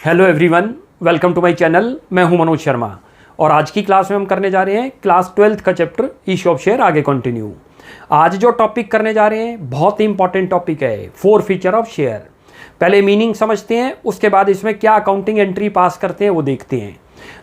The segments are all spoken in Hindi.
Hello everyone, welcome to my channel. मैं हूं मनोज शर्मा और आज की क्लास में हम करने जा रहे हैं क्लास 12th का चैप्टर इशू ऑफ शेयर आगे कंटिन्यू। आज जो टॉपिक करने जा रहे हैं बहुत ही इंपॉर्टेंट टॉपिक है, 4 फीचर ऑफ शेयर। पहले मीनिंग समझते हैं, उसके बाद इसमें क्या अकाउंटिंग एंट्री पास करते हैं वो देखते हैं।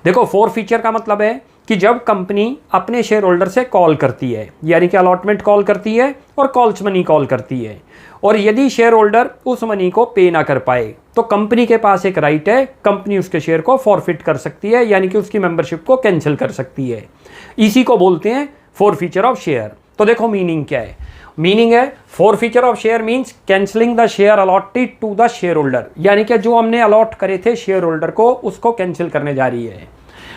देखो, 4 फीचर का मतलब है कि जब कंपनी अपने शेयर होल्डर से कॉल करती है, यानी कि अलॉटमेंट कॉल करती है और कॉल्स मनी कॉल करती है, और यदि शेयर होल्डर उस मनी को पे ना कर पाए तो कंपनी के पास एक राइट है, कंपनी उसके शेयर को फॉरफिट कर सकती है, यानी कि उसकी मेंबरशिप को कैंसिल कर सकती है। इसी को बोलते हैं 4 फीचर ऑफ शेयर। तो देखो मीनिंग क्या है। मीनिंग है 4 feature of share means cancelling the share allotted to the share holder, यानी कि जो हमने अलॉट करे थे शेयर होल्डर को उसको कैंसिल करने जा रही है।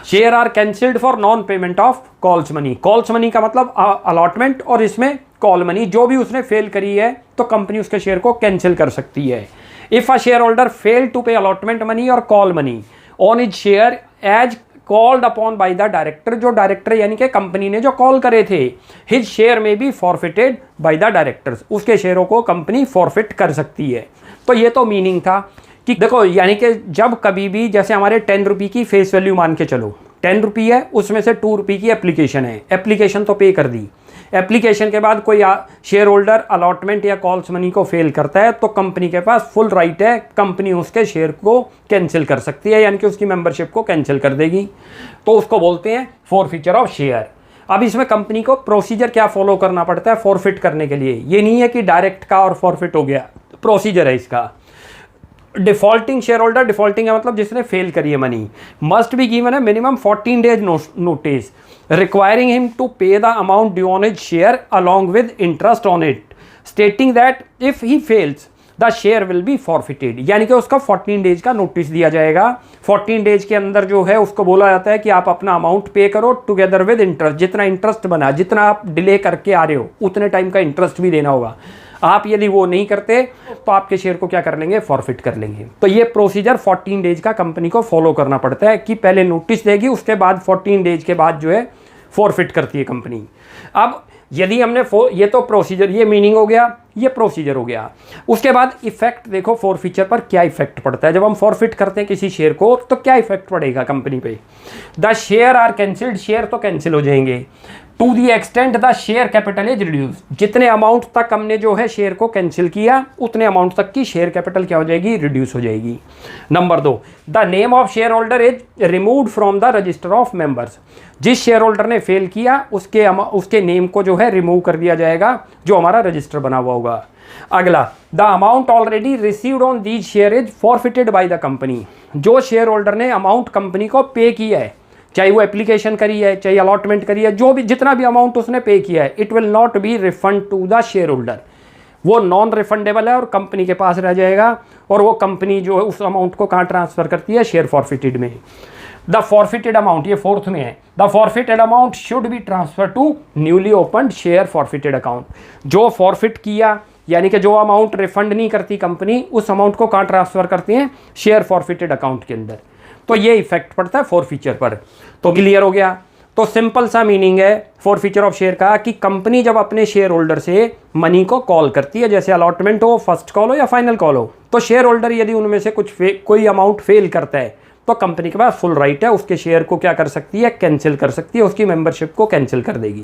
Share are cancelled for non payment of calls money. Calls money का मतलब अलॉटमेंट, और इसमें कॉल मनी जो भी उसने फेल करी है तो कंपनी उसके शेयर को कैंसिल कर सकती है। If a share holder fail to pay allotment money और call money on his share as called upon by the director, जो डायरेक्टर यानी कि कंपनी ने जो कॉल करे थे, his share may be forfeited by the directors, उसके शेयरों को कंपनी फॉरफिट कर सकती है। तो ये तो मीनिंग था कि देखो, यानी कि जब कभी भी जैसे हमारे 10 रुपये की फेस वैल्यू मान के चलो, 10 रुपये है, उसमें से 2 रुपये की एप्लीकेशन है, एप्लीकेशन तो पे कर दी। एप्लीकेशन के बाद कोई शेयर होल्डर अलॉटमेंट या कॉल्स मनी को फेल करता है तो कंपनी के पास फुल राइट है, कंपनी उसके शेयर को कैंसिल कर सकती है, यानी कि उसकी मेंबरशिप को कैंसिल कर देगी। तो उसको बोलते हैं 4 फीचर ऑफ शेयर। अब इसमें कंपनी को प्रोसीजर क्या फॉलो करना पड़ता है फॉरफिट करने के लिए। ये नहीं है कि डायरेक्ट का और फॉरफिट हो गया, प्रोसीजर है इसका। डिफॉल्टिंग शेयर होल्डर, डिफॉल्टिंग है मतलब जिसने फेल करी है मनी, मस्ट बी गिवन है minimum 14 days notice requiring him to pay the amount due on his share along with interest on it, stating that if he fails the share will be forfeited, यानी कि उसका 14 डेज का नोटिस दिया जाएगा। 14 डेज के अंदर जो है उसको बोला जाता है कि आप अपना अमाउंट पे करो टुगेदर विद इंटरेस्ट। जितना इंटरेस्ट बना, जितना आप डिले करके आ रहे हो उतने टाइम का इंटरेस्ट भी देना होगा। आप यदि वो नहीं करते तो आपके शेयर को क्या कर लेंगे, फॉरफिट कर लेंगे। तो ये प्रोसीजर 14 डेज का कंपनी को फॉलो करना पड़ता है कि पहले नोटिस देगी, उसके बाद 14 डेज के बाद जो है फॉरफिट करती है कंपनी। अब यदि हमने ये तो प्रोसीजर, ये मीनिंग हो गया, ये प्रोसीजर हो गया। उसके बाद इफेक्ट देखो 4 फीचर पर क्या इफेक्ट पड़ता है। जब हम फॉरफिट करते हैं किसी शेयर को तो क्या इफेक्ट पड़ेगा कंपनी पे। The share are cancelled, share तो कैंसिल हो जाएंगे। To the extent the share capital is reduce, जितने अमाउंट तक हमने जो है शेयर को कैंसिल किया उतने अमाउंट तक की शेयर कैपिटल क्या हो जाएगी, रिड्यूस हो जाएगी। Number 2, the name of share holder is removed from the register of members. जिस शेयर होल्डर ने फेल किया उसके नेम को जो है रिमूव कर दिया जाएगा, जो हमारा रजिस्टर बना हुआ होगा। अगला, the amount already received on these share is forfeited by the company. जो शेयर होल्डर ने अमाउंट कंपनी को पे किया है, चाहे वो एप्लीकेशन करी है चाहे अलॉटमेंट करी है, जो भी जितना भी अमाउंट उसने पे किया है, it will not be refund to the share holder. वो नॉन रिफंडेबल है और कंपनी के पास रह जाएगा, और वो कंपनी जो है उस अमाउंट को कहाँ ट्रांसफर करती है, शेयर फॉरफिटेड में। द फॉरफिटेड अमाउंट, ये 4th में है, the forfeited amount should be transfer to newly opened share forfeited account. जो फॉरफिट किया यानी कि जो अमाउंट रिफंड नहीं करती कंपनी, उस अमाउंट को कहाँ ट्रांसफर करती है, शेयर फॉरफिटेड अकाउंट के अंदर। तो ये इफेक्ट पड़ता है 4 फीचर पर। तो क्लियर हो गया। तो सिंपल सा मीनिंग है 4 फीचर ऑफ शेयर का कि कंपनी जब अपने शेयर होल्डर से मनी को कॉल करती है, जैसे अलॉटमेंट हो, फर्स्ट कॉल हो या फाइनल कॉल हो, तो शेयर होल्डर यदि उनमें से कोई अमाउंट फेल करता है तो कंपनी के पास फुल राइट है, उसके शेयर को क्या कर सकती है, कैंसिल कर सकती है, उसकी मेंबरशिप को कैंसिल कर देगी।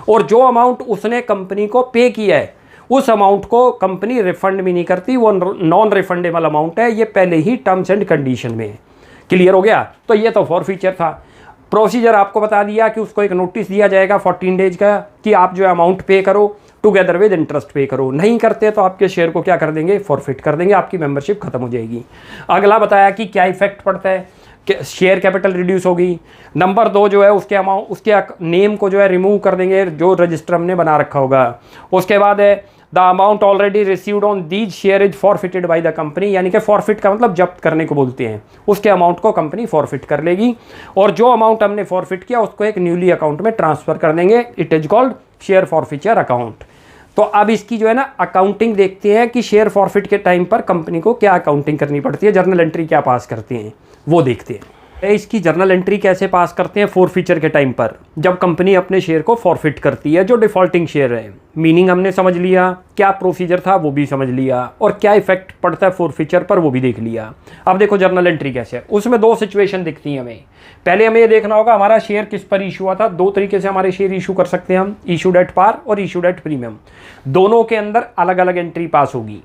और जो अमाउंट उसने कंपनी को पे किया है उस अमाउंट को कंपनी रिफंड भी नहीं करती, वो नॉन रिफंडेबल अमाउंट है, ये पहले ही टर्म्स एंड कंडीशन में है। क्लियर हो गया। तो ये तो 4 फीचर था। प्रोसीजर आपको बता दिया कि उसको एक नोटिस दिया जाएगा 14 डेज का कि आप जो अमाउंट पे करो टुगेदर विद इंटरेस्ट पे करो, नहीं करते तो आपके शेयर को क्या कर देंगे, फॉरफिट कर देंगे, आपकी मेंबरशिप खत्म हो जाएगी। अगला बताया कि क्या इफेक्ट पड़ता है, शेयर कैपिटल रिड्यूस होगी। नंबर 2 जो है उसके अमाउंट, उसके नेम को जो है रिमूव कर देंगे, जो रजिस्टर हमने बना रखा होगा। उसके बाद है the amount already received on these share is forfeited by the company, यानी कि फॉरफिट का मतलब जब्त करने को बोलते हैं, उसके अमाउंट को कंपनी फॉरफिट कर लेगी, और जो अमाउंट हमने फॉरफिट किया उसको एक न्यूली अकाउंट में ट्रांसफर कर देंगे। It is called share forfeiture account. तो अब इसकी जो है ना अकाउंटिंग देखते हैं कि शेयर फॉरफिट के टाइम पर कंपनी को क्या अकाउंटिंग करनी पड़ती है, जर्नल एंट्री क्या पास करते हैं वो देखते हैं। इसकी जर्नल एंट्री कैसे पास करते हैं फॉरफीचर के टाइम पर, जब कंपनी अपने शेयर को फॉरफिट करती है जो डिफॉल्टिंग शेयर है। मीनिंग हमने समझ लिया, क्या प्रोसीजर था वो भी समझ लिया, और क्या इफेक्ट पड़ता है फॉरफीचर पर वो भी देख लिया। अब देखो जर्नल एंट्री कैसे है, उसमें दो सिचुएशन दिखती हैं हमें। पहले हमें ये देखना होगा हमारा शेयर किस पर इशू हुआ था। दो तरीके से हमारे शेयर इशू कर सकते हैं हम, इशूड एट पार और इशूड एट प्रीमियम। दोनों के अंदर अलग अलग एंट्री पास होगी।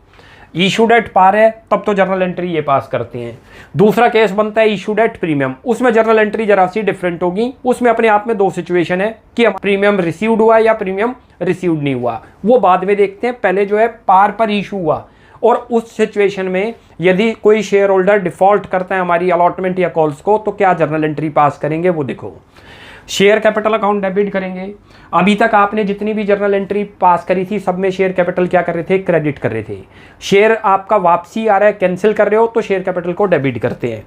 इशूड एट पार है तब तो जर्नल एंट्री ये पास करते हैं। दूसरा केस बनता है इशूड एट प्रीमियम, उसमें जर्नल एंट्री जरा सी डिफरेंट होगी। उसमें अपने आप में दो सिचुएशन है कि प्रीमियम रिसीव्ड हुआ या प्रीमियम रिसीव्ड नहीं हुआ, वो बाद में देखते हैं। पहले जो है पार पर इशू हुआ, और उस सिचुएशन में यदि कोई शेयर होल्डर डिफॉल्ट करता है हमारी अलॉटमेंट या कॉल्स को, तो क्या जर्नल एंट्री पास करेंगे वो देखो। शेयर कैपिटल अकाउंट डेबिट करेंगे। अभी तक आपने जितनी भी जर्नल एंट्री पास करी थी सब में शेयर कैपिटल क्या कर रहे थे, क्रेडिट कर रहे थे। शेयर आपका वापसी आ रहा है, कैंसिल कर रहे हो तो शेयर कैपिटल को डेबिट करते हैं।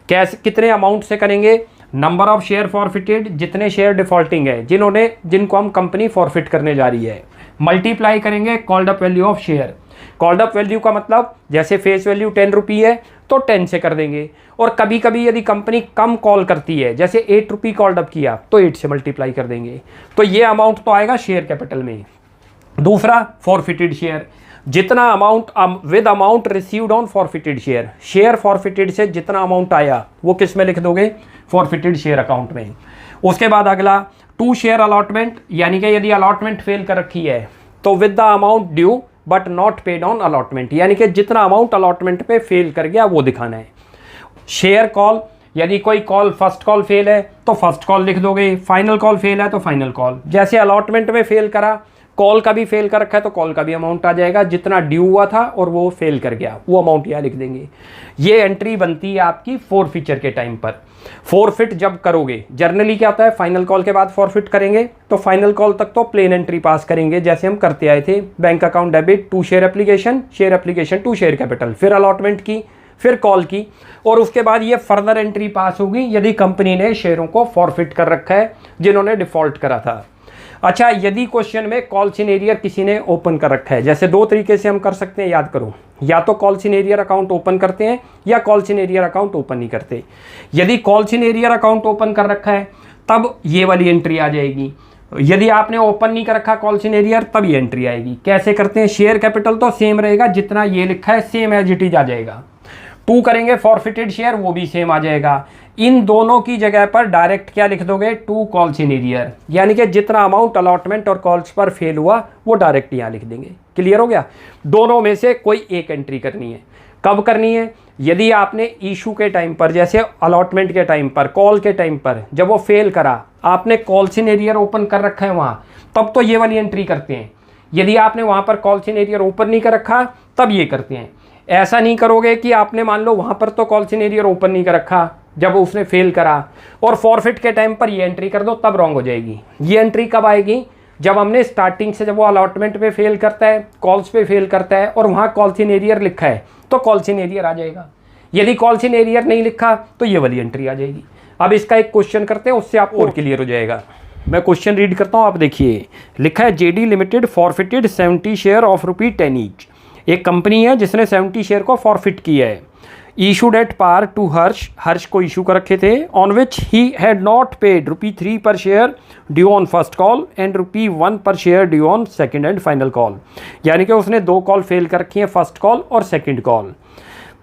कैसे, कितने अमाउंट से करेंगे, नंबर ऑफ शेयर फॉरफिटेड, जितने शेयर डिफॉल्टिंग है जिनको हम कंपनी फॉरफिट करने जा रही है, मल्टीप्लाई करेंगे called up value of share. Called up value का मतलब जैसे फेस वैल्यू 10 रुपी है तो 10 से कर देंगे, और कभी कभी यदि कंपनी कम कॉल करती है, जैसे 8 रुपी कॉल्ड अप किया तो 8 से मल्टीप्लाई कर देंगे, तो ये अमाउंट तो आएगा शेयर कैपिटल में। दूसरा फॉरफिटेड शेयर, जितना amount with amount received on forfeited share, share forfeited से जितना अमाउंट आया वो किस में लिख दोगे, फॉरफिटेड शेयर अकाउंट में। उसके बाद अगला टू शेयर अलॉटमेंट, यानी कि यदि अलॉटमेंट फेल कर रखी है तो with the amount due but not paid on allotment, यानी कि जितना अमाउंट अलॉटमेंट पे फेल कर गया वो दिखाना है। शेयर कॉल, यदि कोई कॉल फर्स्ट कॉल फेल है तो फर्स्ट कॉल लिख दोगे, फाइनल कॉल फेल है तो फाइनल कॉल। जैसे अलॉटमेंट में फेल करा, कॉल का भी फेल कर रखा है तो कॉल का भी अमाउंट आ जाएगा, जितना ड्यू हुआ था और वो फेल कर गया वो अमाउंट यहाँ लिख देंगे। ये एंट्री बनती है आपकी फॉरफीचर के टाइम पर। फॉरफिट जब करोगे, जर्नली क्या होता है फाइनल कॉल के बाद फॉरफिट करेंगे, तो फाइनल कॉल तक तो प्लेन एंट्री पास करेंगे जैसे हम करते आए थे, bank account debit to share application to share capital, फिर अलॉटमेंट की, फिर कॉल की, और उसके बाद ये फर्दर एंट्री पास होगी यदि कंपनी ने शेयरों को फॉरफिट कर रखा है जिन्होंने डिफॉल्ट करा था। अच्छा, यदि क्वेश्चन में कॉल सिनेरियर किसी ने ओपन कर रखा है, जैसे दो तरीके से हम कर सकते हैं, याद करो, या तो कॉल सिनेरियर अकाउंट ओपन करते हैं या कॉल सिनेरियर अकाउंट ओपन नहीं करते। यदि कॉल सिनेरियर अकाउंट ओपन कर रखा है तब ये वाली एंट्री आ जाएगी, यदि आपने ओपन नहीं कर रखा कॉल सिनेरियर तब ये एंट्री आएगी। कैसे करते हैं, शेयर कैपिटल तो सेम रहेगा, जितना ये लिखा है सेम एज इट इज आ जाएगा। टू करेंगे फॉरफिटेड शेयर, वो भी सेम आ जाएगा। इन दोनों की जगह पर डायरेक्ट क्या लिख दोगे, टू कॉल सिनेरियर, यानी कि जितना अमाउंट अलॉटमेंट और कॉल्स पर फेल हुआ वो डायरेक्ट यहाँ लिख देंगे। क्लियर हो गया। दोनों में से कोई एक एंट्री करनी है। कब करनी है, यदि आपने इशू के टाइम पर, जैसे अलॉटमेंट के टाइम पर, कॉल के टाइम पर, जब वो फेल करा, आपने कॉल सिनेरियर ओपन कर रखा है वहाँ, तब तो ये वाली एंट्री करते हैं। यदि आपने वहाँ पर कॉल सिनेरियर ओपन नहीं कर रखा तब ये करते हैं। ऐसा नहीं करोगे कि आपने मान लो वहाँ पर तो कॉल सिनेरियर ओपन नहीं कर रखा जब उसने फेल करा, और फॉरफिट के टाइम पर ये एंट्री कर दो, तब रॉन्ग हो जाएगी। ये एंट्री कब आएगी, जब हमने स्टार्टिंग से, जब वो अलॉटमेंट पे फेल करता है, कॉल्स पे फेल करता है और वहाँ कॉल सिनेरियर लिखा है तो कॉल सिनेरियर आ जाएगा। यदि कॉल सिनेरियर नहीं लिखा तो ये वाली एंट्री आ जाएगी। अब इसका एक क्वेश्चन करते हैं, उससे आपको और क्लियर हो जाएगा। मैं क्वेश्चन रीड करता हूँ, आप देखिए। लिखा है JD limited forfeited 70 share of ₹10 each. एक कंपनी है जिसने 70 शेयर को फॉरफिट किया है। इशूड एट पार टू हर्ष को इशू कर रखे थे, on which he had not paid ₹3 पर share due on first call and ₹1 पर share due on second and final call. यानी कि उसने 2 कॉल फेल कर रखी है, फर्स्ट कॉल और second call.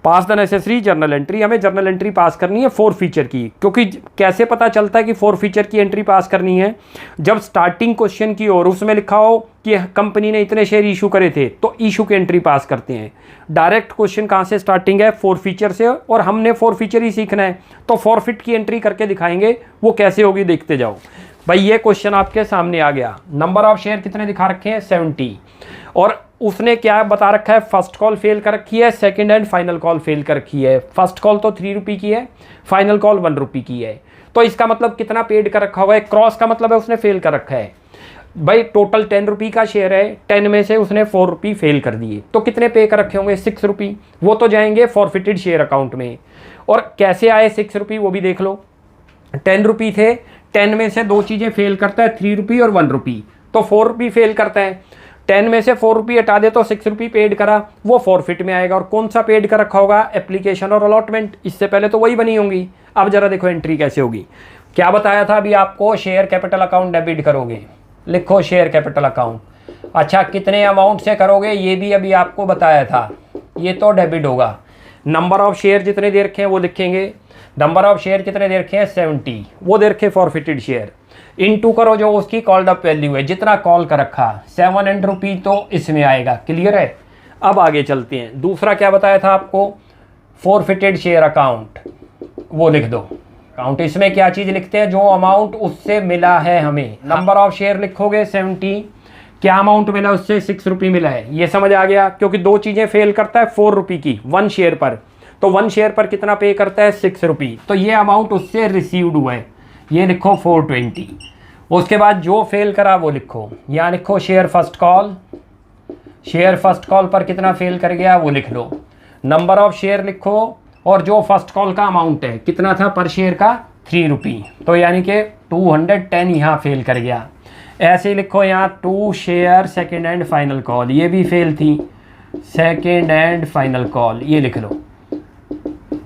Pass the necessary journal entry, हमें जर्नल एंट्री पास करनी है फॉरफीचर की, क्योंकि कैसे पता चलता है कि फॉरफीचर की एंट्री पास करनी है, जब स्टार्टिंग क्वेश्चन की और उसमें लिखा हो कि कंपनी ने इतने शेयर इशू करे थे तो इशू की एंट्री पास करते हैं। डायरेक्ट क्वेश्चन कहाँ से स्टार्टिंग है, फॉरफीचर से, और हमने फॉरफीचर ही सीखना है तो फॉरफिट की एंट्री करके दिखाएंगे, वो कैसे होगी देखते जाओ। भाई ये क्वेश्चन आपके सामने आ गया, नंबर ऑफ शेयर कितने दिखा रखे हैं 70, और उसने क्या बता रखा है, फर्स्ट कॉल फेल कर रखी है, second and final call fail कर रखी है। फर्स्ट कॉल तो 3 रुपये की है, फाइनल कॉल 1 रुपये की है, तो इसका मतलब कितना पेड कर रखा हुआ है, क्रॉस का मतलब है उसने फेल कर रखा है। भाई टोटल 10 रुपये का शेयर है, 10 में से उसने 4 रुपये फेल कर दिए, तो कितने पे कर रखे होंगे 6 रुपये, वो तो जाएंगे फॉरफिटेड शेयर अकाउंट में। और कैसे आए 6 रुपये वो भी देख लो। 10 रुपये थे, 10 में से 2 चीज़ें फेल करता है, 3 रुपये और 1 रुपये, तो 4 रुपये फेल करता है। 10 में से 4 रुपये हटा दे तो 6 रुपये पेड करा, वो फॉरफिट में आएगा। और कौन सा पेड कर रखा होगा, एप्लीकेशन और अलॉटमेंट, इससे पहले तो वही बनी होंगी। अब जरा देखो एंट्री कैसे होगी। क्या बताया था अभी आपको, शेयर कैपिटल अकाउंट डेबिट करोगे, लिखो शेयर कैपिटल अकाउंट। अच्छा कितने अमाउंट से करोगे ये भी अभी आपको बताया था, ये तो डेबिट होगा। नंबर ऑफ शेयर जितने दे रखे हैं वो लिखेंगे, नंबर ऑफ शेयर कितने दे रखे हैं 70, वो दे रखे फॉरफिटेड शेयर, इनटू करो जो उसकी कॉल्ड अप वैल्यू है, जितना कॉल कर रखा 700 रुपी तो इसमें आएगा। क्लियर है। अब आगे चलते हैं। दूसरा क्या बताया था आपको, फॉरफिटेड शेयर अकाउंट, वो लिख दो अकाउंट। इसमें क्या चीज़ लिखते हैं, जो अमाउंट उससे मिला है हमें। नंबर ऑफ शेयर लिखोगे 70, क्या अमाउंट मिला उससे 6 रुपये मिला है, ये समझ आ गया। क्योंकि दो चीज़ें फेल करता है 4 रुपये की 1 शेयर पर, तो 1 शेयर पर कितना पे करता है 6 रुपये, तो ये अमाउंट उससे रिसीव्ड हुआ है, ये लिखो 420। उसके बाद जो फेल करा वो लिखो, यहाँ लिखो share first call, share first call पर कितना फेल कर गया वो लिख लो। नंबर ऑफ शेयर लिखो, और जो फर्स्ट कॉल का अमाउंट है कितना था पर शेयर का 3 रुपये, तो यानी कि 210 यहाँ फेल कर गया। ऐसे ही लिखो यहाँ 2 share second and final call, ये भी फेल थी, सेकेंड एंड फाइनल कॉल ये लिख लो।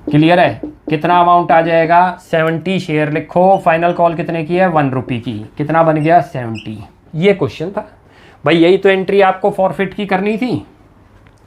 क्लियर है। कितना अमाउंट आ जाएगा 70 शेयर लिखो, फाइनल कॉल कितने की है 1 रुपये की, कितना बन गया 70। ये क्वेश्चन था भाई, यही तो एंट्री आपको फॉरफिट की करनी थी।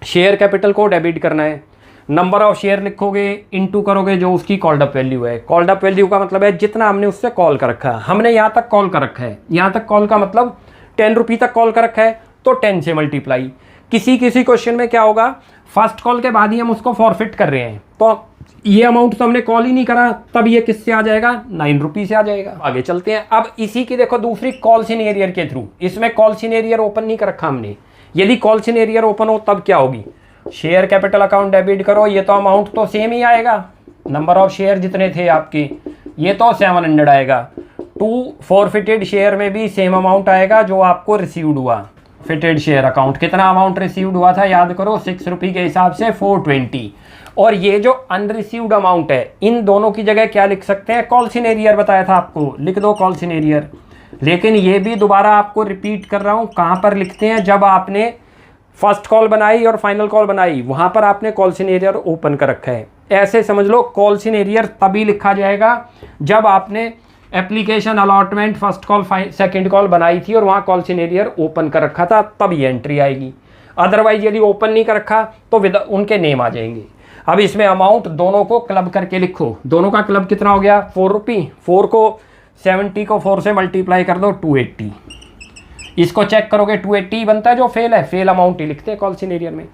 शेयर कैपिटल को डेबिट करना है, नंबर ऑफ शेयर लिखोगे, इनटू करोगे जो उसकी कॉल्ड अप वैल्यू है। कॉल्ड अप वैल्यू का मतलब है जितना हमने उससे कॉल कर रखा है, हमने यहाँ तक कॉल कर रखा है, यहाँ तक कॉल का मतलब 10 रुपये तक कॉल कर रखा है, तो 10 से मल्टीप्लाई। किसी क्वेश्चन में क्या होगा, फर्स्ट कॉल के बाद ही हम उसको फॉरफिट कर रहे हैं, तो ये अमाउंट तो हमने कॉल ही नहीं करा, तब ये किससे आ जाएगा 9 रुपये से आ जाएगा। आगे चलते हैं। अब इसी की देखो दूसरी कॉल सिनेरियर के थ्रू, इसमें कॉल सिनेरियर ओपन नहीं कर रखा हमने, यदि कॉल सिनेरियर ओपन हो तब क्या होगी, शेयर कैपिटल अकाउंट डेबिट करो, ये तो अमाउंट तो सेम ही आएगा, नंबर ऑफ शेयर जितने थे आपके ये तो 700 आएगा। 2 फॉरफिटेड शेयर में भी सेम अमाउंट आएगा जो आपको रिसीव्ड हुआ। फिटेड शेयर अकाउंट कितना अमाउंट रिसीव्ड हुआ था याद करो, 6 रुपये के हिसाब से 420। और ये जो अनरिसीव्ड अमाउंट है, इन दोनों की जगह क्या लिख सकते हैं, कॉल सिनेरियर बताया था आपको, लिख दो कॉल सिनेरियर। लेकिन ये भी दोबारा आपको रिपीट कर रहा हूँ, कहाँ पर लिखते हैं, जब आपने फर्स्ट कॉल बनाई और फाइनल कॉल बनाई वहाँ पर आपने कॉल सिनेरियर ओपन कर रखा है। ऐसे समझ लो कॉल सिनेरियर तभी लिखा जाएगा जब आपने application allotment first call second call बनाई थी और वहाँ कॉल सिनेरियर ओपन कर रखा था, तब ये एंट्री आएगी। अदरवाइज यदि ओपन नहीं कर रखा तो उनके नेम आ जाएंगे। अब इसमें अमाउंट दोनों को क्लब करके लिखो, दोनों का क्लब कितना हो गया 4 रुपये, 4 को 70 को 4 से मल्टीप्लाई कर दो 280, इसको चेक करोगे 280 बनता है, जो फेल है फेल अमाउंट ही लिखते हैं कॉल सिनेरियर में।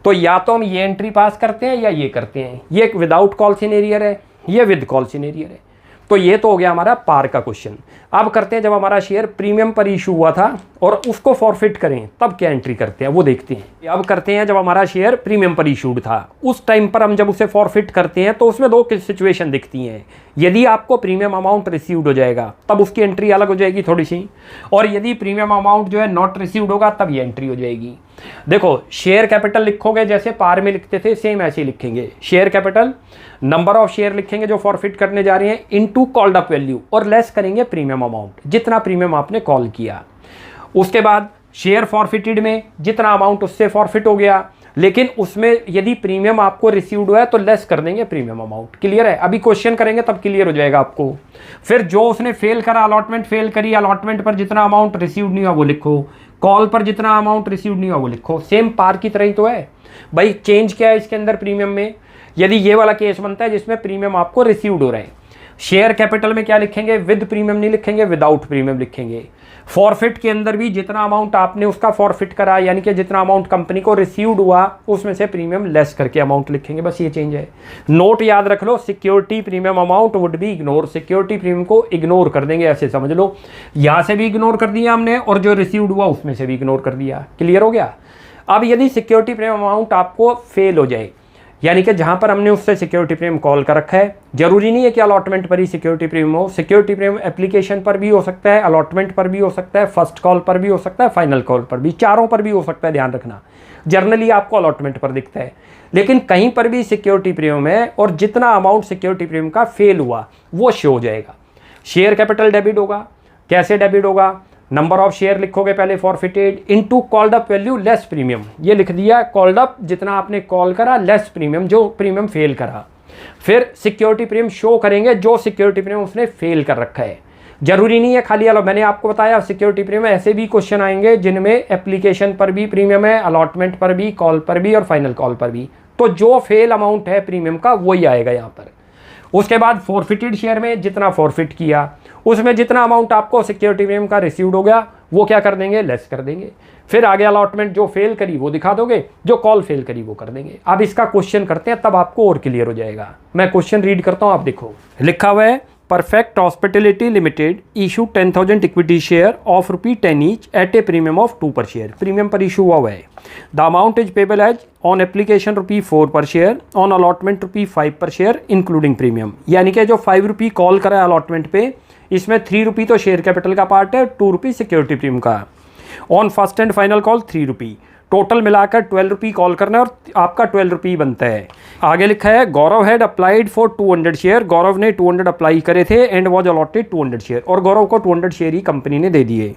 तो या तो हम ये एंट्री पास करते हैं या ये करते हैं, ये विदाउट कॉल सिनेरियर है, ये विद कॉल सिनेरियर है। तो ये तो हो गया हमारा पार का क्वेश्चन। अब करते हैं जब हमारा शेयर प्रीमियम पर इशू हुआ था और उसको फॉरफिट करें तब क्या एंट्री करते हैं वो देखते हैं। अब करते हैं जब हमारा शेयर प्रीमियम पर इशूड था उस टाइम पर हम जब उसे फॉरफिट करते हैं तो उसमें 2 सिचुएशन दिखती हैं। यदि आपको प्रीमियम अमाउंट रिसीव्ड हो जाएगा तब उसकी एंट्री अलग हो जाएगी थोड़ी सी, और यदि प्रीमियम अमाउंट जो है नॉट रिसीव्ड होगा तब ये एंट्री हो जाएगी। देखो शेयर कैपिटल लिखोगे जैसे पार में लिखते थे सेम ऐसे ही लिखेंगे, share capital number of share लिखेंगे जो फॉरफिट करने जा रहे हैं इनटू कॉल्ड अप वैल्यू और लेस करेंगे प्रीमियम अमाउंट, जितना प्रीमियम आपने कॉल किया। उसके बाद शेयर फॉरफिटेड में जितना अमाउंट उससे फॉरफिट हो गया, लेकिन उसमें यदि प्रीमियम आपको रिसीव्ड हुआ है तो लेस कर देंगे प्रीमियम अमाउंट। क्लियर है। अभी क्वेश्चन करेंगे तब क्लियर हो जाएगा आपको। फिर जो उसने फेल करा, अलॉटमेंट फेल करी, अलॉटमेंट पर जितना अमाउंट रिसीव्ड नहीं हुआ वो लिखो, कॉल पर जितना अमाउंट रिसीव्ड नहीं हुआ वो लिखो। सेम पार की तरह ही तो है भाई। चेंज क्या है इसके अंदर प्रीमियम में, यदि ये वाला केस बनता है जिसमें प्रीमियम आपको रिसीव्ड हो रहे हैं, शेयर कैपिटल में क्या लिखेंगे, विद प्रीमियम नहीं लिखेंगे, विदाउट प्रीमियम लिखेंगे। फॉरफिट के अंदर भी जितना अमाउंट आपने उसका फॉरफिट करा, यानी कि जितना अमाउंट कंपनी को रिसीव्ड हुआ उसमें से प्रीमियम लेस करके अमाउंट लिखेंगे, बस ये चेंज है। नोट याद रख लो, security premium amount would be ignore, security premium को इग्नोर कर देंगे, ऐसे समझ लो। यहाँ से भी इग्नोर कर दिया हमने और जो रिसीव्ड हुआ उसमें से भी इग्नोर कर दिया। क्लियर हो गया। अब यदि सिक्योरिटी प्रीमियम अमाउंट आपको फेल हो जाए, यानी कि जहां पर हमने उससे सिक्योरिटी प्रीमियम कॉल कर रखा है, जरूरी नहीं है कि अलॉटमेंट पर ही सिक्योरिटी प्रीमियम हो, सिक्योरिटी प्रीमियम एप्लीकेशन पर भी हो सकता है, अलॉटमेंट पर भी हो सकता है, फर्स्ट कॉल पर भी हो सकता है, फाइनल कॉल पर भी, चारों पर भी हो सकता है, ध्यान रखना। जर्नली आपको अलॉटमेंट पर दिखता है, लेकिन कहीं पर भी सिक्योरिटी प्रीमियम है और जितना अमाउंट सिक्योरिटी प्रीमियम का फेल हुआ वो शो हो जाएगा। शेयर कैपिटल डेबिट होगा, कैसे डेबिट होगा, नंबर ऑफ शेयर लिखोगे पहले forfeited into called up value less premium, ये लिख दिया कॉल्ड अप जितना आपने कॉल करा लेस प्रीमियम जो प्रीमियम फेल करा। फिर सिक्योरिटी प्रीमियम शो करेंगे जो सिक्योरिटी प्रीमियम उसने फेल कर रखा है। जरूरी नहीं है खाली मैंने आपको बताया सिक्योरिटी प्रीमियम, ऐसे भी क्वेश्चन आएंगे जिनमें एप्लीकेशन पर भी प्रीमियम है, अलॉटमेंट पर भी, कॉल पर भी और फाइनल कॉल पर भी। तो जो फेल अमाउंट है प्रीमियम का वही आएगा यहाँ पर। उसके बाद फॉरफिटेड शेयर में जितना फॉरफिट किया उसमें जितना अमाउंट आपको सिक्योरिटी प्रीमियम का रिसीव्ड हो गया वो क्या कर देंगे, लेस कर देंगे। फिर आगे अलॉटमेंट जो फेल करी वो दिखा दोगे, जो कॉल फेल करी वो कर देंगे। अब इसका क्वेश्चन करते हैं, तब आपको और क्लियर हो जाएगा। मैं क्वेश्चन रीड करता हूँ, आप देखो। लिखा हुआ है, perfect hospitality limited issue 10,000 equity share of ₹10 each at a premium of 2 per share. Premium पर इशू हुआ है। The amount is payable as on application ₹4 per share, on allotment ₹5 पर शेयर इंक्लूडिंग प्रीमियम। यानी कि जो ₹5 कॉल करा है अलॉटमेंट पे, इसमें ₹3 तो शेयर कैपिटल का पार्ट है, ₹2 सिक्योरिटी प्रीमियम का। On first and final call ₹3, total मिलाकर ₹12 कॉल करना है और आपका ₹12 बनता है। आगे लिखा है, गौरव हैड अप्लाइड फॉर 200 शेयर। गौरव ने 200 अप्लाई करे थे एंड वॉज अलॉटेड 200 शेयर, और गौरव को 200 शेयर ही कंपनी ने दे दिए।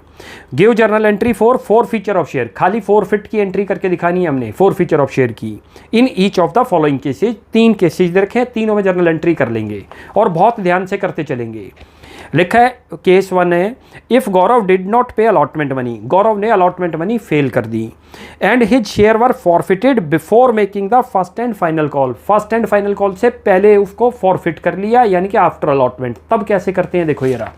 Give journal entry for forfeiture of share. खाली फॉरफिट की एंट्री करके दिखानी है हमने, फीचर ऑफ शेयर की। In each of the following cases, 3 cases दे रखे हैं, तीनों में जर्नल एंट्री कर लेंगे और बहुत ध्यान से करते चलेंगे। लिखा है, केस 1 है, if Gaurav did not pay allotment money. Gaurav ने अलॉटमेंट मनी फेल कर दी and his share were forfeited before making the first and final call. First and final call से पहले उसको फॉरफिट कर लिया, यानी कि आफ्टर अलॉटमेंट। तब कैसे करते हैं, देखो ये रहा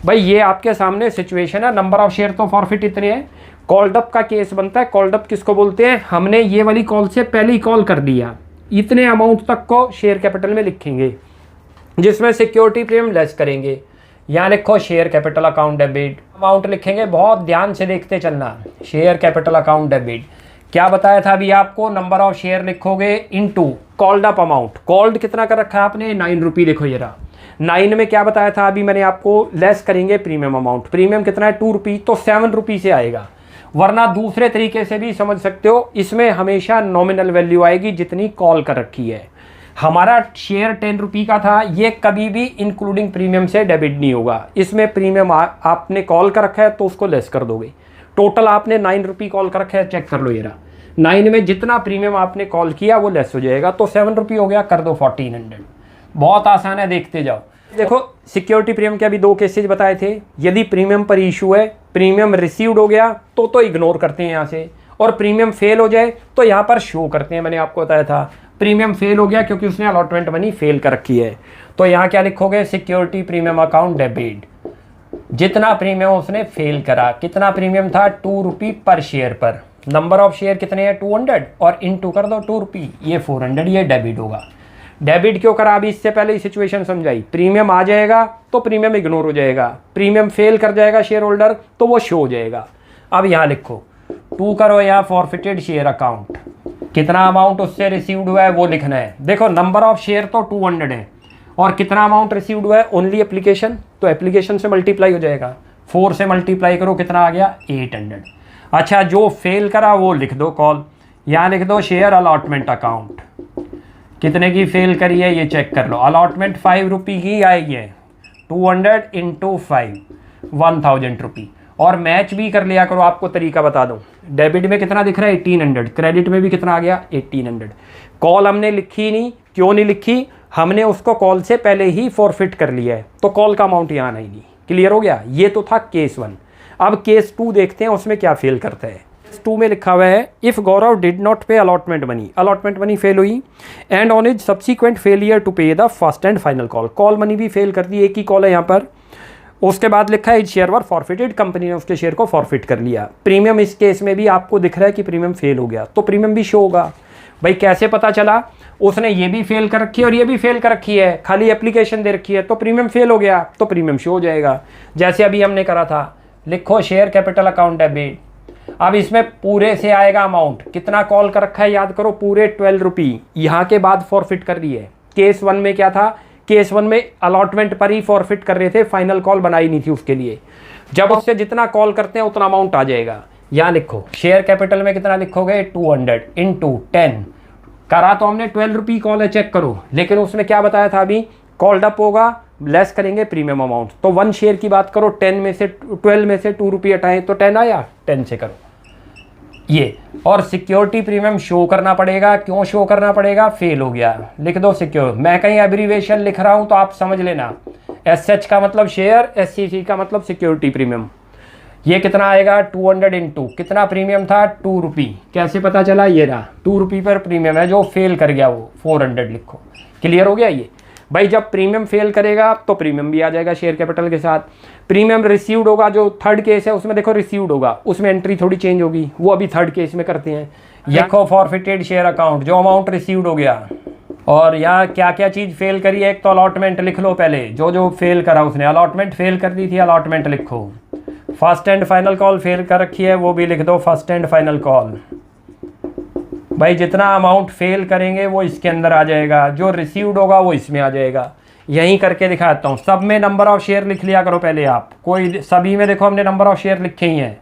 भाई, ये आपके सामने सिचुएशन है। नंबर ऑफ शेयर तो फॉरफिट इतने हैं। कॉल्ड अप का केस बनता है। कॉल्ड अप किसको बोलते हैं, हमने ये वाली कॉल से पहले ही कॉल कर दिया, इतने अमाउंट तक को शेयर कैपिटल में लिखेंगे, जिसमें सिक्योरिटी प्रीमियम लेस करेंगे। यहाँ लिखो share capital account debit, amount लिखेंगे, बहुत ध्यान से देखते चलना। शेयर कैपिटल अकाउंट डेबिट क्या बताया था अभी आपको, नंबर ऑफ शेयर लिखोगे into called up amount. Called कितना कर रखा है आपने, ₹9। देखो ये रहा, 9 में क्या बताया था अभी मैंने आपको, लेस करेंगे प्रीमियम अमाउंट। प्रीमियम कितना है, ₹2, तो ₹7 से आएगा। वरना दूसरे तरीके से भी समझ सकते हो, इसमें हमेशा नॉमिनल वैल्यू आएगी जितनी कॉल कर रखी है। हमारा शेयर ₹10 का था, ये कभी भी इंक्लूडिंग प्रीमियम से डेबिट नहीं होगा। इसमें प्रीमियम आपने कॉल कर रखा है तो उसको लेस कर दोगे। टोटल आपने ₹9 कॉल कर रखा है, चेक कर लो ये रहा। 9 में जितना प्रीमियम आपने कॉल किया वो लेस हो जाएगा, तो ₹7 हो गया, कर दो 1400। बहुत आसान है, देखते जाओ। देखो सिक्योरिटी प्रीमियम के अभी 2 केसेज बताए थे। यदि प्रीमियम पर इशू है, प्रीमियम रिसीव्ड हो गया तो इग्नोर करते हैं यहाँ से, और प्रीमियम फेल हो जाए तो यहाँ पर शो करते हैं। मैंने आपको बताया था प्रीमियम फेल हो गया क्योंकि उसने अलॉटमेंट मनी फेल कर रखी है, तो यहाँ क्या लिखोगे, सिक्योरिटी प्रीमियम अकाउंट डेबिट। जितना प्रीमियम उसने फेल करा, कितना प्रीमियम था, ₹2 पर शेयर पर। नंबर ऑफ शेयर कितने हैं, 200, और इनटू कर दो ₹2, ये 400, ये डेबिट होगा। डेबिट क्यों करा, अभी इससे पहले ही सिचुएशन समझाई। प्रीमियम आ जाएगा तो प्रीमियम इग्नोर हो जाएगा, प्रीमियम फेल कर जाएगा शेयर होल्डर तो वो शो हो जाएगा। अब यहाँ लिखो 2 करो, यहाँ फॉरफिटेड शेयर अकाउंट, कितना अमाउंट उससे रिसीव्ड हुआ है वो लिखना है। देखो नंबर ऑफ शेयर तो 200 है, और कितना अमाउंट रिसीव्ड हुआ है, ओनली एप्लीकेशन, तो एप्लीकेशन से मल्टीप्लाई हो जाएगा। 4 से मल्टीप्लाई करो, कितना आ गया, 800। अच्छा, जो फेल करा वो लिख दो कॉल, यहाँ लिख दो शेयर अलॉटमेंट अकाउंट। कितने की फेल करी है ये चेक कर लो, अलॉटमेंट ₹5 की आई है, 200 × 5 ₹1000। और मैच भी कर लिया करो, आपको तरीका बता दूं। डेबिट में कितना दिख रहा है, 1800, क्रेडिट में भी कितना आ गया, 1800। कॉल हमने लिखी नहीं, क्यों नहीं लिखी, हमने उसको कॉल से पहले ही फॉरफिट कर लिया है, तो कॉल का अमाउंट यहाँ नहीं। क्लियर हो गया, ये तो था केस 1। अब केस 2 देखते हैं उसमें क्या फेल करता है। केस 2 में लिखा हुआ है, if Gaurav did not pay allotment money, allotment money fail हुई, and on his subsequent failure to pay the first and final call. Call money भी फेल कर दी, एक ही कॉल है यहाँ पर। उसके बाद लिखा है शेयर वर फॉरफिटेड, कंपनी ने उसके शेयर को फॉरफिट कर लिया। प्रीमियम इस केस में भी आपको दिख रहा है कि प्रीमियम फेल हो गया, तो प्रीमियम भी शो होगा। भाई कैसे पता चला, उसने ये भी फेल कर रखी है और ये भी फेल कर रखी है, खाली एप्लीकेशन दे रखी है, तो प्रीमियम फेल हो गया तो प्रीमियम शो हो जाएगा, जैसे अभी हमने करा था। लिखो शेयर कैपिटल अकाउंट डेबिट। अब इसमें पूरे से आएगा अमाउंट, कितना कॉल कर रखा है याद करो, पूरे ₹12 यहाँ के बाद फॉरफिट कर रही है। केस 1 में क्या था, केस 1 में अलॉटमेंट पर ही फॉरफिट कर रहे थे, फाइनल कॉल बनाई नहीं थी उसके लिए। जब उससे जितना कॉल करते हैं उतना अमाउंट आ जाएगा। यहाँ लिखो शेयर कैपिटल में कितना लिखोगे, 200 × 10 करा, तो हमने ₹12 कॉल है, चेक करो। लेकिन उसने क्या बताया था अभी, कॉल्ड अप होगा, लेस करेंगे प्रीमियम अमाउंट, तो 1 शेयर की बात करो, 12 में से ₹2 हटाएं तो 10 आया, 10 से करो। ये। और सिक्योरिटी प्रीमियम शो करना पड़ेगा। क्यों शो करना पड़ेगा? फेल हो गया, लिख दो सिक्योर। मैं कहीं एब्रीवेशन लिख रहा हूं तो आप समझ लेना। SH का मतलब शेयर, SCC का मतलब सिक्योरिटी प्रीमियम। ये कितना आएगा? 200 इंटू कितना प्रीमियम था? 2 रुपी। कैसे पता चला? ये रहा 2 रुपी पर प्रीमियम है, जो फेल कर गया वो 400 लिखो। क्लियर हो गया ये भाई। जब प्रीमियम फेल करेगा तो प्रीमियम भी आ जाएगा शेयर कैपिटल के साथ। प्रीमियम रिसीव्ड होगा, जो थर्ड केस है उसमें देखो रिसीव्ड होगा, उसमें एंट्री थोड़ी चेंज होगी, वो अभी थर्ड केस में करते हैं। देखो फॉरफिटेड शेयर अकाउंट, जो अमाउंट रिसीव्ड हो गया। और यहाँ क्या क्या चीज़ फेल करी है? एक तो अलॉटमेंट लिख लो पहले, जो जो फेल करा उसने। अलॉटमेंट फेल कर दी थी, अलॉटमेंट लिखो। First and final call fail कर रखी है, वो भी लिख दो फर्स्ट एंड फाइनल कॉल। भाई जितना अमाउंट फेल करेंगे वो इसके अंदर आ जाएगा, जो रिसीव्ड होगा वो इसमें आ जाएगा। यहीं करके दिखाता हूँ। सब में नंबर ऑफ शेयर लिख लिया करो पहले आप। कोई सभी में देखो हमने नंबर ऑफ शेयर लिखे ही हैं।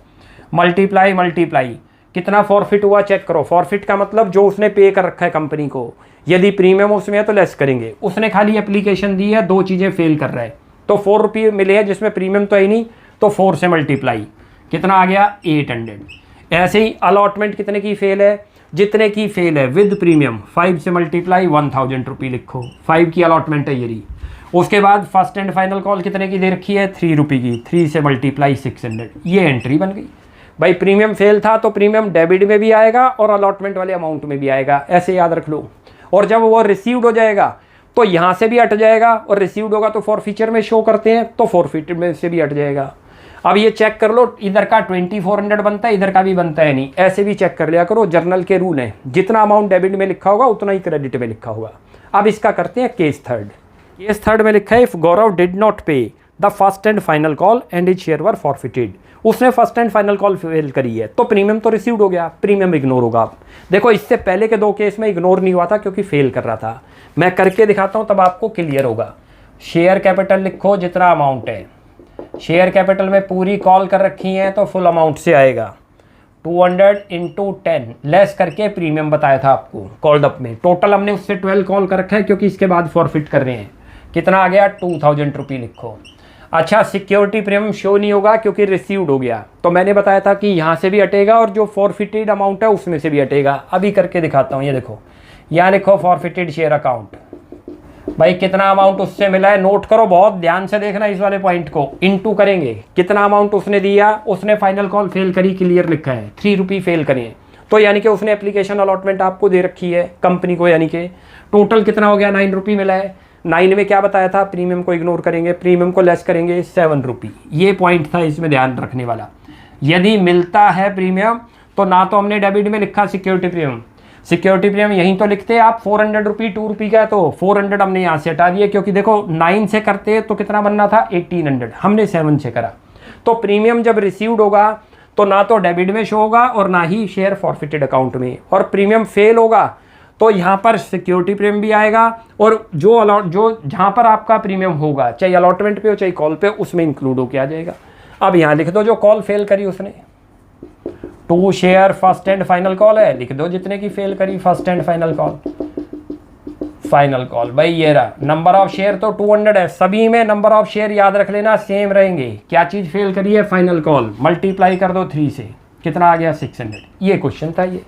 मल्टीप्लाई मल्टीप्लाई कितना फॉरफिट हुआ चेक करो। फॉरफिट का मतलब जो उसने पे कर रखा है कंपनी को। यदि प्रीमियम उसमें है तो लेस करेंगे। उसने खाली एप्लीकेशन दी है, 2 चीज़ें फेल कर रहा है, तो 4 रुपये मिले हैं, जिसमें प्रीमियम तो है नहीं, तो 4 से मल्टीप्लाई कितना आ गया? 800। ऐसे ही अलॉटमेंट कितने की फेल है? जितने की फेल है विद प्रीमियम 5 से मल्टीप्लाई 1000 रुपये लिखो। 5 की अलॉटमेंट है ये रही। उसके बाद फर्स्ट एंड फाइनल कॉल कितने की दे रखी है? 3 रुपये की। 3 से मल्टीप्लाई 600। ये एंट्री बन गई भाई। प्रीमियम फेल था तो प्रीमियम डेबिट में भी आएगा और अलॉटमेंट वाले अमाउंट में भी आएगा, ऐसे याद रख लो। और जब वो रिसीव्ड हो जाएगा तो यहाँ से भी हट जाएगा, और रिसीव्ड होगा तो फॉरफीचर में शो करते हैं, तो फॉरफिट में से भी हट जाएगा। अब ये चेक कर लो, इधर का 2400 बनता है, इधर का भी बनता है नहीं, ऐसे भी चेक कर लिया करो। जर्नल के रूल हैं, जितना अमाउंट डेबिट में लिखा होगा उतना ही क्रेडिट में लिखा होगा। अब इसका करते हैं केस थर्ड। केस थर्ड में लिखा है if Gaurav did not pay the first and final call and his share were forfeited. उसने first and final call fail करी है, तो प्रीमियम तो रिसीव्ड हो गया, प्रीमियम इग्नोर होगा। आप देखो इससे पहले के 2 केस में इग्नोर नहीं हुआ था क्योंकि फेल कर रहा था। मैं करके दिखाता हूँ तब आपको क्लियर होगा। शेयर कैपिटल लिखो जितना अमाउंट है। शेयर कैपिटल में पूरी कॉल कर रखी है तो फुल अमाउंट से आएगा। 200 इंटू 10 लेस करके प्रीमियम बताया था आपको कॉल्ड अप में। टोटल हमने उससे 12 कॉल कर रखा है क्योंकि इसके बाद फॉरफिट कर रहे हैं। कितना आ गया? 2000 रुपये लिखो। अच्छा सिक्योरिटी प्रीमियम शो नहीं होगा क्योंकि रिसीव्ड हो गया, तो मैंने बताया था कि यहाँ से भी हटेगा और जो फॉरफिटेड अमाउंट है उसमें से भी हटेगा। अभी करके दिखाता हूँ। ये देखो यहाँ लिखो फॉरफिटेड शेयर अकाउंट। भाई कितना अमाउंट उससे मिला है नोट करो, बहुत ध्यान से देखना इस वाले पॉइंट को। इनटू करेंगे कितना अमाउंट उसने दिया। उसने फाइनल कॉल फेल करी, क्लियर लिखा है 3 रुपये फेल करिए, तो यानी कि उसने एप्लीकेशन अलॉटमेंट आपको दे रखी है कंपनी को, यानी कि टोटल कितना हो गया? 9 रुपये मिला है। 9 में क्या बताया था? प्रीमियम को इग्नोर करेंगे, प्रीमियम को लेस करेंगे 7 रुपये। ये पॉइंट था इसमें ध्यान रखने वाला। यदि मिलता है प्रीमियम तो ना तो हमने डेबिट में लिखा सिक्योरिटी प्रीमियम, सिक्योरिटी प्रीमियम यहीं तो लिखते हैं आप। 400 रुपये 2 रुपये का है तो 400 हमने यहाँ से हटा दिए, क्योंकि देखो 9 से करते तो कितना बनना था? 1800, हमने 7 से करा। तो प्रीमियम जब रिसीव्ड होगा तो ना तो डेबिट में शो होगा और ना ही शेयर फॉरफिटेड अकाउंट में। और प्रीमियम फेल होगा तो यहाँ पर सिक्योरिटी प्रीमियम भी आएगा, और जो जहाँ पर आपका प्रीमियम होगा, चाहे अलॉटमेंट पे हो चाहे कॉल पे, उसमें इंक्लूड होकर आ जाएगा। अब यहाँ लिख दो जो कॉल फेल करी उसने। 2 share first and final call है, लिख दो जितने की फेल करी first and final call. Final call भाई ये रहा। नंबर ऑफ शेयर तो 200 है, सभी में नंबर ऑफ शेयर याद रख लेना सेम रहेंगे। क्या चीज़ फेल करी है? Final call. मल्टीप्लाई कर दो 3 से, कितना आ गया? 600। ये क्वेश्चन था ये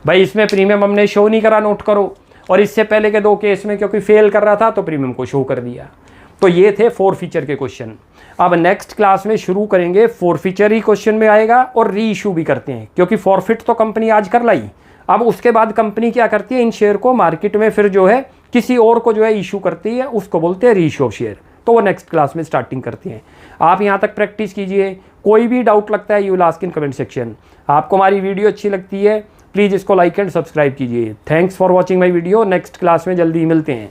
भाई। इसमें प्रीमियम हमने शो नहीं करा, नोट करो। और इससे पहले के 2 केस में क्योंकि फेल कर रहा था तो प्रीमियम को शो कर दिया। तो ये थे फॉरफीचर के क्वेश्चन। अब नेक्स्ट क्लास में शुरू करेंगे, फॉरफीचर ही क्वेश्चन में आएगा और री इशू भी करते हैं, क्योंकि फॉरफिट तो कंपनी आज कर लाई। अब उसके बाद कंपनी क्या करती है? इन शेयर को मार्केट में फिर जो है किसी और को जो है इशू करती है, उसको बोलते हैं री इशू ऑफ शेयर। तो वो नेक्स्ट क्लास में स्टार्टिंग करती हैं। आप यहाँ तक प्रैक्टिस कीजिए। कोई भी डाउट लगता है you will ask in comment section. आपको हमारी वीडियो अच्छी लगती है प्लीज़ इसको लाइक एंड सब्सक्राइब कीजिए। Thanks for watching my video. Next class में जल्दी मिलते हैं।